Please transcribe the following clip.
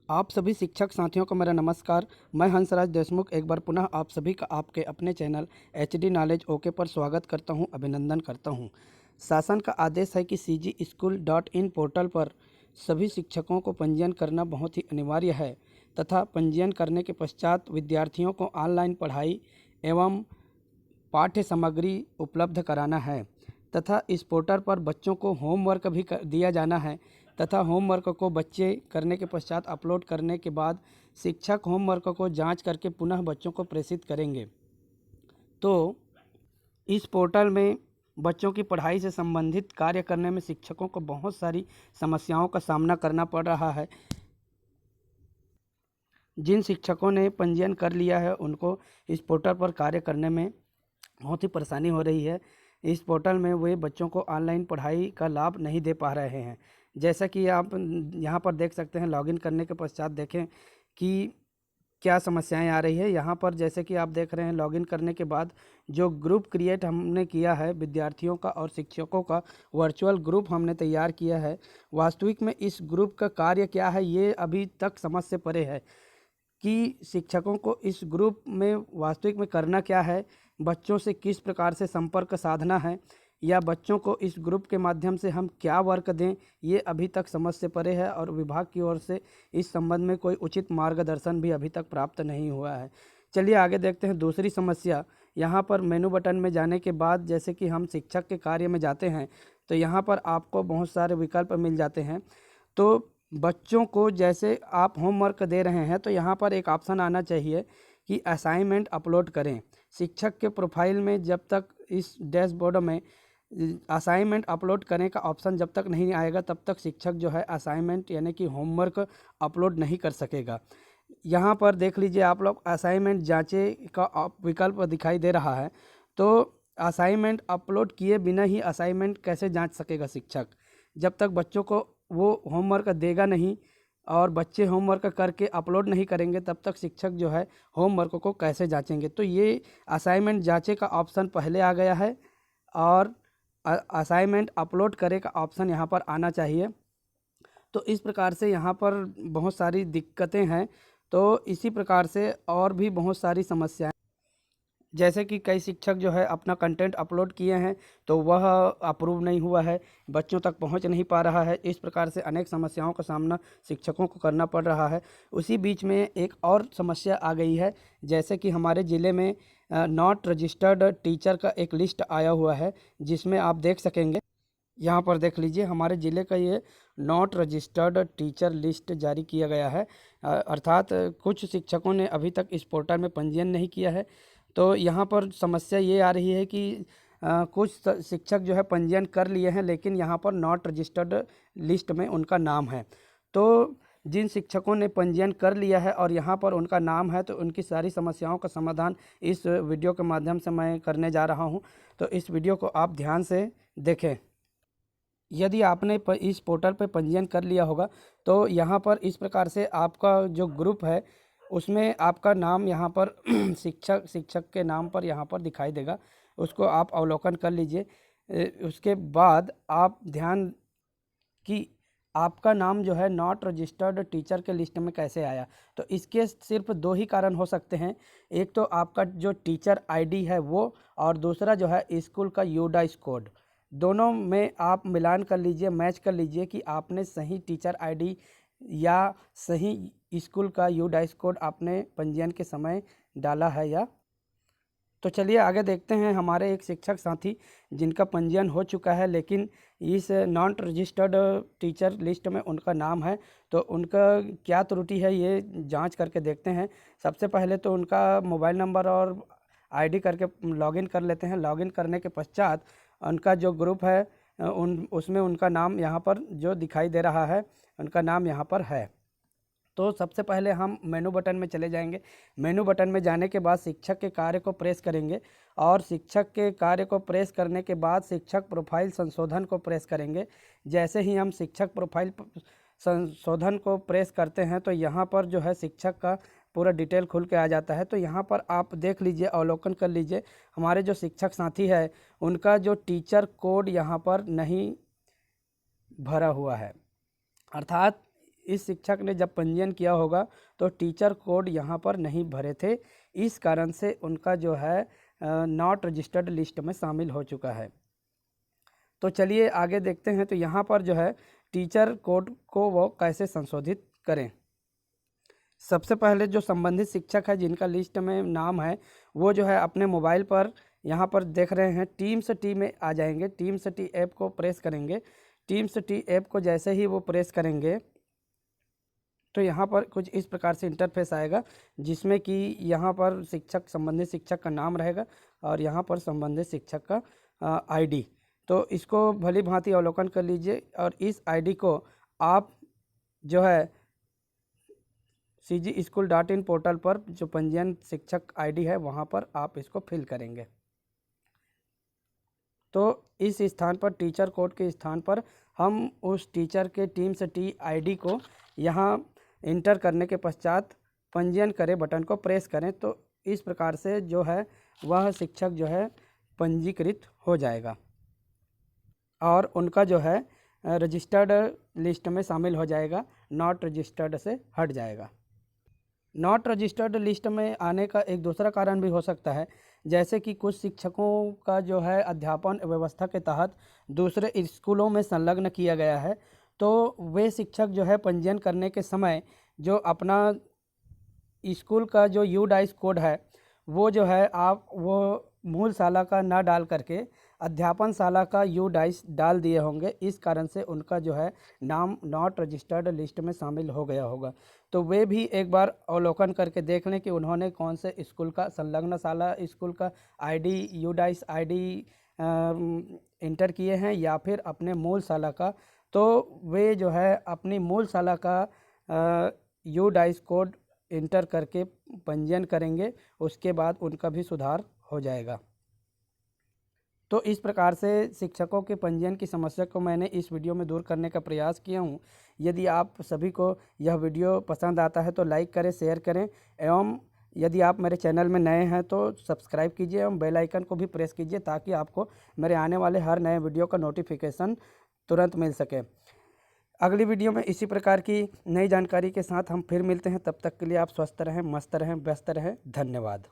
आप सभी शिक्षक साथियों को मेरा नमस्कार। मैं हंसराज देशमुख एक बार पुनः आप सभी का आपके अपने चैनल एचडी नॉलेज ओके पर स्वागत करता हूं, अभिनंदन करता हूं। शासन का आदेश है कि cgschool.in पोर्टल पर सभी शिक्षकों को पंजीयन करना बहुत ही अनिवार्य है तथा पंजीयन करने के पश्चात विद्यार्थियों को ऑनलाइन पढ़ाई एवं पाठ्य सामग्री उपलब्ध कराना है तथा इस पोर्टल पर बच्चों को होमवर्क भी दिया जाना है तथा होमवर्क को बच्चे करने के पश्चात अपलोड करने के बाद शिक्षक होमवर्क को जांच करके पुनः बच्चों को प्रेषित करेंगे। तो इस पोर्टल में बच्चों की पढ़ाई से संबंधित कार्य करने में शिक्षकों को बहुत सारी समस्याओं का सामना करना पड़ रहा है। जिन शिक्षकों ने पंजीयन कर लिया है उनको इस पोर्टल पर कार्य करने में बहुत ही परेशानी हो रही है। इस पोर्टल में वे बच्चों को ऑनलाइन पढ़ाई का लाभ नहीं दे पा रहे हैं। जैसा कि आप यहाँ पर देख सकते हैं, लॉगिन करने के पश्चात देखें कि क्या समस्याएं आ रही है। यहाँ पर जैसे कि आप देख रहे हैं, लॉगिन करने के बाद जो ग्रुप क्रिएट हमने किया है विद्यार्थियों का और शिक्षकों का, वर्चुअल ग्रुप हमने तैयार किया है। वास्तविक में इस ग्रुप का कार्य क्या है ये अभी तक समझ से परे है कि शिक्षकों को इस ग्रुप में वास्तविक में करना क्या है, बच्चों से किस प्रकार से संपर्क साधना है या बच्चों को इस ग्रुप के माध्यम से हम क्या वर्क दें, ये अभी तक समझ से परे है और विभाग की ओर से इस संबंध में कोई उचित मार्गदर्शन भी अभी तक प्राप्त नहीं हुआ है। चलिए आगे देखते हैं दूसरी समस्या। यहाँ पर मेनू बटन में जाने के बाद जैसे कि हम शिक्षक के कार्य में जाते हैं तो यहाँ पर आपको बहुत सारे विकल्प मिल जाते हैं। तो बच्चों को जैसे आप होमवर्क दे रहे हैं तो यहाँ पर एक ऑप्शन आना चाहिए कि असाइनमेंट अपलोड करें। शिक्षक के प्रोफाइल में जब तक इस डैशबोर्ड में असाइनमेंट अपलोड करने का ऑप्शन जब तक नहीं आएगा तब तक शिक्षक जो है असाइनमेंट यानी कि होमवर्क अपलोड नहीं कर सकेगा। यहाँ पर देख लीजिए आप लोग, असाइनमेंट जांचे का विकल्प दिखाई दे रहा है। तो असाइनमेंट अपलोड किए बिना ही असाइनमेंट कैसे जांच सकेगा शिक्षक? जब तक बच्चों को वो होमवर्क देगा नहीं और बच्चे होमवर्क करके अपलोड नहीं करेंगे तब तक शिक्षक जो है होमवर्क को कैसे जांचेंगे। तो ये असाइनमेंट जांचे का ऑप्शन पहले आ गया है और असाइनमेंट अपलोड करे का ऑप्शन यहाँ पर आना चाहिए। तो इस प्रकार से यहाँ पर बहुत सारी दिक्कतें हैं। तो इसी प्रकार से और भी बहुत सारी समस्याएं, जैसे कि कई शिक्षक जो है अपना कंटेंट अपलोड किए हैं तो वह अप्रूव नहीं हुआ है, बच्चों तक पहुंच नहीं पा रहा है। इस प्रकार से अनेक समस्याओं का सामना शिक्षकों को करना पड़ रहा है। उसी बीच में एक और समस्या आ गई है, जैसे कि हमारे ज़िले में नॉट रजिस्टर्ड टीचर का एक लिस्ट आया हुआ है जिसमें आप देख सकेंगे। यहाँ पर देख लीजिए, हमारे ज़िले का ये नॉट रजिस्टर्ड टीचर लिस्ट जारी किया गया है। अर्थात कुछ शिक्षकों ने अभी तक इस पोर्टल में पंजीयन नहीं किया है। तो यहाँ पर समस्या ये आ रही है कि कुछ शिक्षक जो है पंजीयन कर लिए हैं लेकिन यहाँ पर नॉट रजिस्टर्ड लिस्ट में उनका नाम है। तो जिन शिक्षकों ने पंजीयन कर लिया है और यहाँ पर उनका नाम है तो उनकी सारी समस्याओं का समाधान इस वीडियो के माध्यम से मैं करने जा रहा हूँ। तो इस वीडियो को आप ध्यान से देखें। यदि आपने इस पोर्टल पर पंजीयन कर लिया होगा तो यहाँ पर इस प्रकार से आपका जो ग्रुप है उसमें आपका नाम यहाँ पर शिक्षक के नाम पर यहाँ पर दिखाई देगा, उसको आप अवलोकन कर लीजिए। उसके बाद आप ध्यान कि आपका नाम जो है नॉट रजिस्टर्ड टीचर के लिस्ट में कैसे आया। तो इसके सिर्फ दो ही कारण हो सकते हैं, एक तो आपका जो टीचर आईडी है वो, और दूसरा जो है स्कूल का यूडाइस कोड। दोनों में आप मिलान कर लीजिए, मैच कर लीजिए कि आपने सही टीचर आईडी या सही स्कूल का यूडाइस कोड आपने पंजीयन के समय डाला है या। तो चलिए आगे देखते हैं। हमारे एक शिक्षक साथी जिनका पंजीयन हो चुका है लेकिन इस नॉन रजिस्टर्ड टीचर लिस्ट में उनका नाम है, तो उनका क्या त्रुटि है ये जांच करके देखते हैं। सबसे पहले तो उनका मोबाइल नंबर और आईडी करके लॉगिन कर लेते हैं। लॉगिन करने के पश्चात उनका जो ग्रुप है उसमें उनका नाम यहाँ पर जो दिखाई दे रहा है, उनका नाम यहाँ पर है। तो सबसे पहले हम मेनू बटन में चले जाएंगे। मेनू बटन में जाने के बाद शिक्षक के कार्य को प्रेस करेंगे और शिक्षक के कार्य को प्रेस करने के बाद शिक्षक प्रोफाइल संशोधन को प्रेस करेंगे। जैसे ही हम शिक्षक प्रोफाइल संशोधन को प्रेस करते हैं तो यहाँ पर जो है शिक्षक का पूरा डिटेल खुल के आ जाता है। तो यहाँ पर आप देख लीजिए, अवलोकन कर लीजिए, हमारे जो शिक्षक साथी है उनका जो टीचर कोड यहाँ पर नहीं भरा हुआ है। अर्थात इस शिक्षक ने जब पंजीयन किया होगा तो टीचर कोड यहाँ पर नहीं भरे थे, इस कारण से उनका जो है नॉट रजिस्टर्ड लिस्ट में शामिल हो चुका है। तो चलिए आगे देखते हैं। तो यहाँ पर जो है टीचर कोड को वो कैसे संशोधित करें। सबसे पहले जो संबंधित शिक्षक है जिनका लिस्ट में नाम है, वो जो है अपने मोबाइल पर यहाँ पर देख रहे हैं टीम्स टी में आ जाएंगे। टीम्स टी ऐप को प्रेस करेंगे। टीम्स टी ऐप को जैसे ही वो प्रेस करेंगे तो यहाँ पर कुछ इस प्रकार से इंटरफेस आएगा, जिसमें कि यहाँ पर संबंधित शिक्षक का नाम रहेगा और यहाँ पर संबंधित शिक्षक का आईडी। तो इसको भली भांति अवलोकन कर लीजिए और इस आईडी को आप जो है cgschool.in पोर्टल पर जो पंजीयन शिक्षक आईडी है वहाँ पर आप इसको फिल करेंगे। तो इस स्थान पर टीचर कोड के स्थान पर हम उस टीचर के टीम्स टी आईडी को यहाँ इंटर करने के पश्चात पंजीयन करें बटन को प्रेस करें। तो इस प्रकार से जो है वह शिक्षक जो है पंजीकृत हो जाएगा और उनका जो है रजिस्टर्ड लिस्ट में शामिल हो जाएगा, नॉट रजिस्टर्ड से हट जाएगा। नॉट रजिस्टर्ड लिस्ट में आने का एक दूसरा कारण भी हो सकता है, जैसे कि कुछ शिक्षकों का जो है अध्यापन व्यवस्था के तहत दूसरे स्कूलों में संलग्न किया गया है। तो वे शिक्षक जो है पंजीयन करने के समय जो अपना स्कूल का जो यूडाइस कोड है वो जो है आप वो मूल शाला का ना डाल करके अध्यापन शाला का यूडाइस डाल दिए होंगे, इस कारण से उनका जो है नाम नॉट रजिस्टर्ड लिस्ट में शामिल हो गया होगा। तो वे भी एक बार अवलोकन करके देख लें कि उन्होंने कौन से स्कूल का संलग्न शाला स्कूल का आईडी यूडाइस आईडी इंटर किए हैं या फिर अपने मूल शाला का। तो वे जो है अपनी मूल शाला का यूडाइस कोड इंटर करके पंजीयन करेंगे, उसके बाद उनका भी सुधार हो जाएगा। तो इस प्रकार से शिक्षकों के पंजीयन की समस्या को मैंने इस वीडियो में दूर करने का प्रयास किया हूँ। यदि आप सभी को यह वीडियो पसंद आता है तो लाइक करें, शेयर करें एवं यदि आप मेरे चैनल में नए हैं तो सब्सक्राइब कीजिए एवं बेल आइकन को भी प्रेस कीजिए ताकि आपको मेरे आने वाले हर नए वीडियो का नोटिफिकेशन तुरंत मिल सके। अगली वीडियो में इसी प्रकार की नई जानकारी के साथ हम फिर मिलते हैं। तब तक के लिए आप स्वस्थ रहें, मस्त रहें, व्यस्त रहें। धन्यवाद।